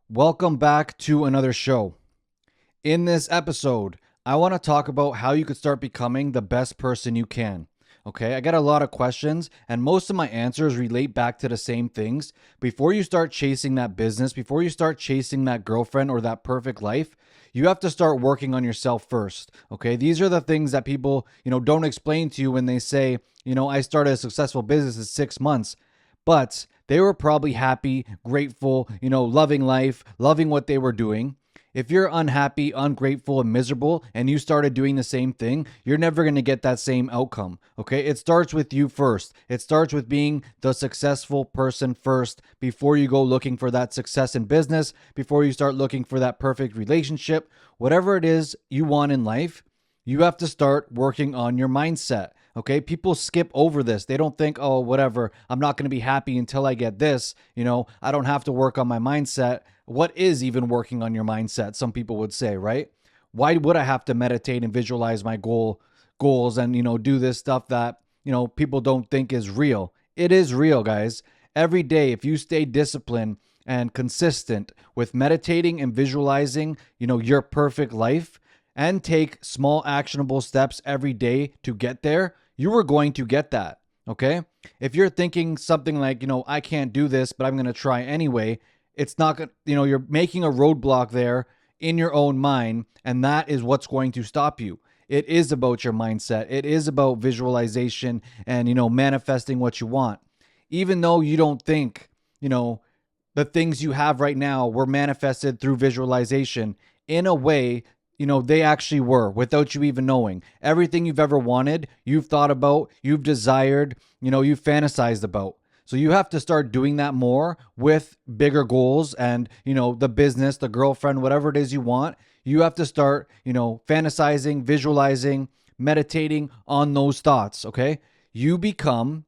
Welcome back to another show. In this episode, I want to talk about how you could start becoming the best person you can. Okay, I got a lot of questions, and most of my answers relate back to the same things. Before you start chasing that business, before you start chasing that girlfriend or that perfect life, you have to start working on yourself first. Okay, these are the things that people, don't explain to you when they say, I started a successful business in 6 months, but they were probably happy, grateful, loving life, loving what they were doing. If you're unhappy, ungrateful, and miserable, and you started doing the same thing, you're never going to get that same outcome. Okay. It starts with you first. It starts with being the successful person first before you go looking for that success in business, before you start looking for that perfect relationship. Whatever it is you want in life, you have to start working on your mindset. Okay. People skip over this. They don't think, oh, whatever, I'm not going to be happy until I get this. I don't have to work on my mindset. What is even working on your mindset? Some people would say, right? Why would I have to meditate and visualize my goals and, do this stuff that, people don't think is real? It is real, guys. Every day, if you stay disciplined and consistent with meditating and visualizing, your perfect life, and take small actionable steps every day to get there, you are going to get that. Okay. If you're thinking something like, I can't do this, but I'm going to try anyway, it's not going to, you're making a roadblock there in your own mind. And that is what's going to stop you. It is about your mindset. It is about visualization and, manifesting what you want. Even though you don't think, the things you have right now were manifested through visualization, in a way, they actually were without you even knowing. Everything you've ever wanted, you've thought about, you've desired, you've fantasized about. So you have to start doing that more with bigger goals and, the business, the girlfriend, whatever it is you want. You have to start, fantasizing, visualizing, meditating on those thoughts. Okay. You become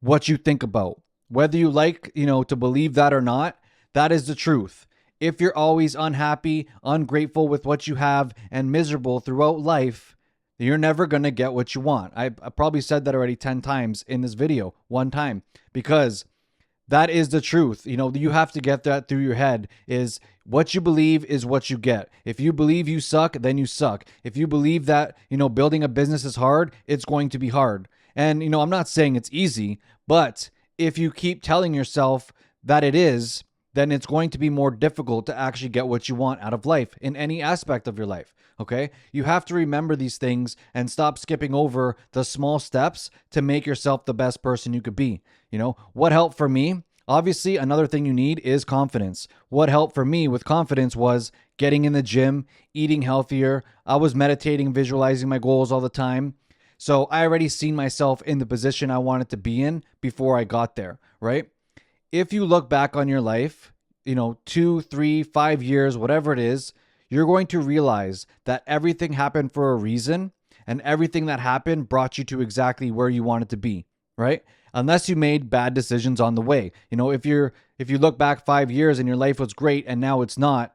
what you think about. Whether you like, to believe that or not, that is the truth. If you're always unhappy, ungrateful with what you have, and miserable throughout life, you're never going to get what you want. I probably said that already 10 times in this video, one time, because that is the truth. You have to get that through your head is what you believe is what you get. If you believe you suck, then you suck. If you believe that, building a business is hard, it's going to be hard. And, I'm not saying it's easy, but if you keep telling yourself that it is, then it's going to be more difficult to actually get what you want out of life in any aspect of your life. Okay. You have to remember these things and stop skipping over the small steps to make yourself the best person you could be. What helped for me? Obviously, another thing you need is confidence. What helped for me with confidence was getting in the gym, eating healthier. I was meditating, visualizing my goals all the time. So I already seen myself in the position I wanted to be in before I got there, right? If you look back on your life, 2, 3, 5 years, whatever it is, you're going to realize that everything happened for a reason and everything that happened brought you to exactly where you wanted to be, right? Unless you made bad decisions on the way. If you look back 5 years and your life was great and now it's not,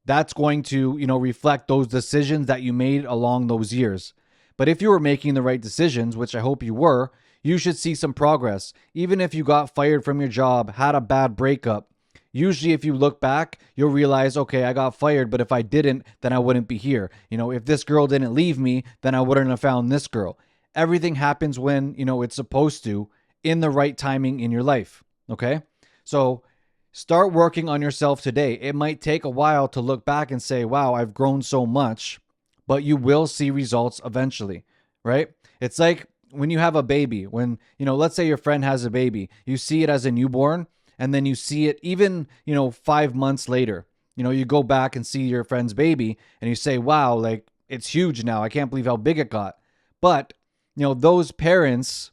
that's going to, reflect those decisions that you made along those years. But if you were making the right decisions, which I hope you were, you should see some progress. Even if you got fired from your job, had a bad breakup, usually if you look back, you'll realize, okay, I got fired, but if I didn't, then I wouldn't be here. If this girl didn't leave me, then I wouldn't have found this girl. Everything happens when, it's supposed to, in the right timing in your life. Okay? So start working on yourself today. It might take a while to look back and say, wow, I've grown so much, but you will see results eventually, right? It's like when you have a baby, when, let's say your friend has a baby, you see it as a newborn, and then you see it even, 5 months later. You go back and see your friend's baby and you say, wow, like it's huge now. I can't believe how big it got. But, those parents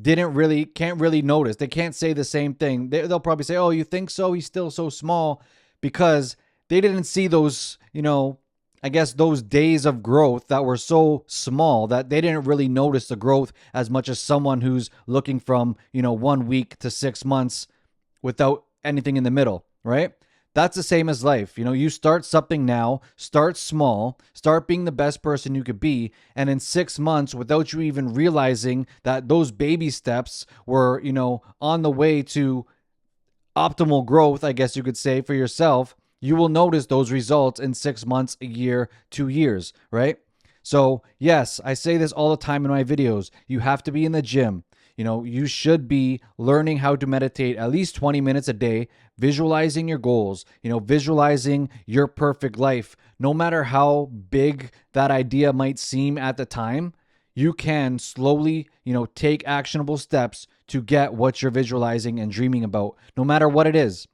can't really notice. They can't say the same thing. They'll probably say, oh, you think so? He's still so small, because they didn't see those, I guess those days of growth that were so small that they didn't really notice the growth as much as someone who's looking from, 1 week to 6 months without anything in the middle, right? That's the same as life. You start something now, start small, start being the best person you could be. And in 6 months, without you even realizing that those baby steps were, on the way to optimal growth, I guess you could say, for yourself, you will notice those results in 6 months, a year, 2 years, right? So, yes, I say this all the time in my videos. You have to be in the gym. You should be learning how to meditate at least 20 minutes a day, visualizing your goals, visualizing your perfect life. No matter how big that idea might seem at the time, you can slowly, take actionable steps to get what you're visualizing and dreaming about, no matter what it is.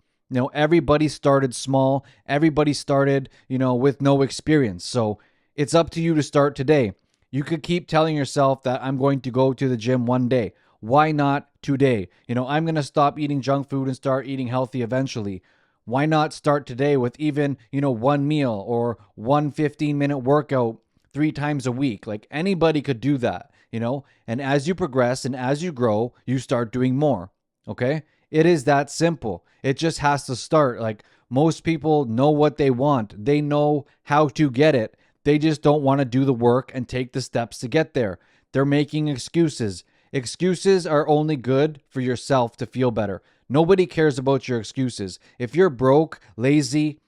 Everybody started small. Everybody started, with no experience. So it's up to you to start today. You could keep telling yourself that I'm going to go to the gym one day. Why not today? I'm going to stop eating junk food and start eating healthy eventually. Why not start today with even, one meal or one 15-minute workout 3 times a week? Like anybody could do that, and as you progress and as you grow, you start doing more. Okay. It is that simple. It just has to start. Like most people know what they want, they know how to get it. They just don't want to do the work and take the steps to get there. They're making excuses. Excuses are only good for yourself to feel better. Nobody cares about your excuses. If you're broke, lazy,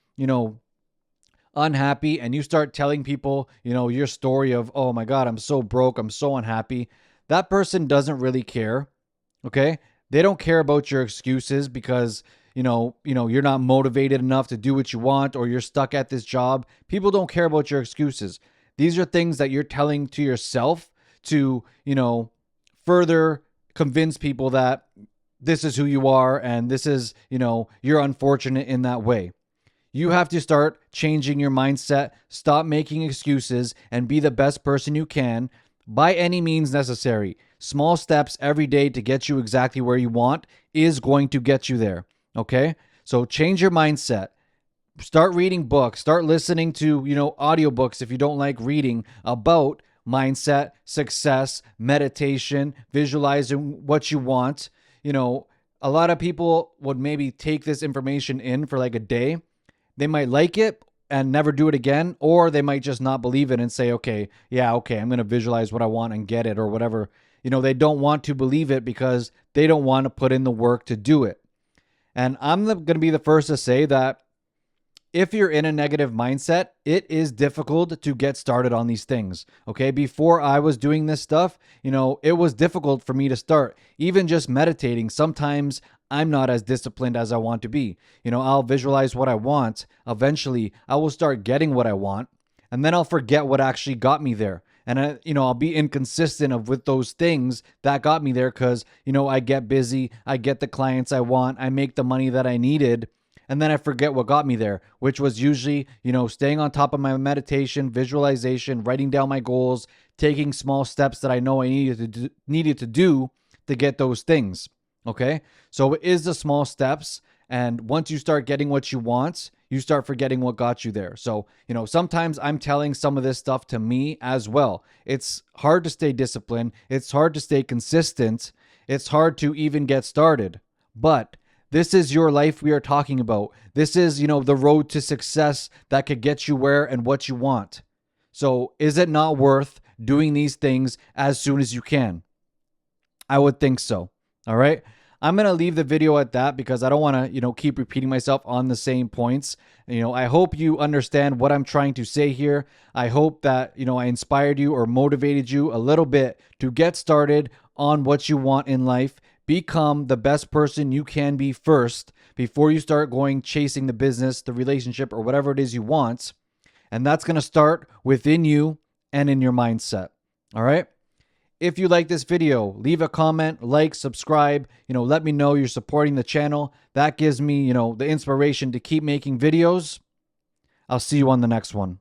unhappy, and you start telling people, your story of, oh my God, I'm so broke, I'm so unhappy, that person doesn't really care. Okay? They don't care about your excuses because, you're not motivated enough to do what you want, or you're stuck at this job. People don't care about your excuses. These are things that you're telling to yourself to, further convince people that this is who you are and this is, you're unfortunate in that way. You have to start changing your mindset, stop making excuses, and be the best person you can by any means necessary. Small steps every day to get you exactly where you want is going to get you there. Okay? So change your mindset. Start reading books. Start listening to, audiobooks if you don't like reading about mindset, success, meditation, visualizing what you want. A lot of people would maybe take this information in for like a day. They might like it and never do it again, or they might just not believe it and say, okay, I'm going to visualize what I want and get it or whatever. They don't want to believe it because they don't want to put in the work to do it. And I'm going to be the first to say that if you're in a negative mindset, it is difficult to get started on these things. Okay. Before I was doing this stuff, it was difficult for me to start. Even just meditating, sometimes I'm not as disciplined as I want to be. I'll visualize what I want. Eventually, I will start getting what I want, and then I'll forget what actually got me there. And I'll be inconsistent with those things that got me there because, I get busy, I get the clients I want, I make the money that I needed, and then I forget what got me there, which was usually, staying on top of my meditation, visualization, writing down my goals, taking small steps that I know I needed to do to get those things. Okay? So it is the small steps. And once you start getting what you want, you start forgetting what got you there. So, sometimes I'm telling some of this stuff to me as well. It's hard to stay disciplined. It's hard to stay consistent. It's hard to even get started. But this is your life we are talking about. This is, the road to success that could get you where and what you want. So is it not worth doing these things as soon as you can? I would think so. All right. I'm going to leave the video at that because I don't want to, keep repeating myself on the same points. I hope you understand what I'm trying to say here. I hope that, I inspired you or motivated you a little bit to get started on what you want in life. Become the best person you can be first before you start going chasing the business, the relationship, or whatever it is you want. And that's going to start within you and in your mindset. All right. If you like this video, leave a comment, like, subscribe, let me know you're supporting the channel. That gives me, the inspiration to keep making videos. I'll see you on the next one.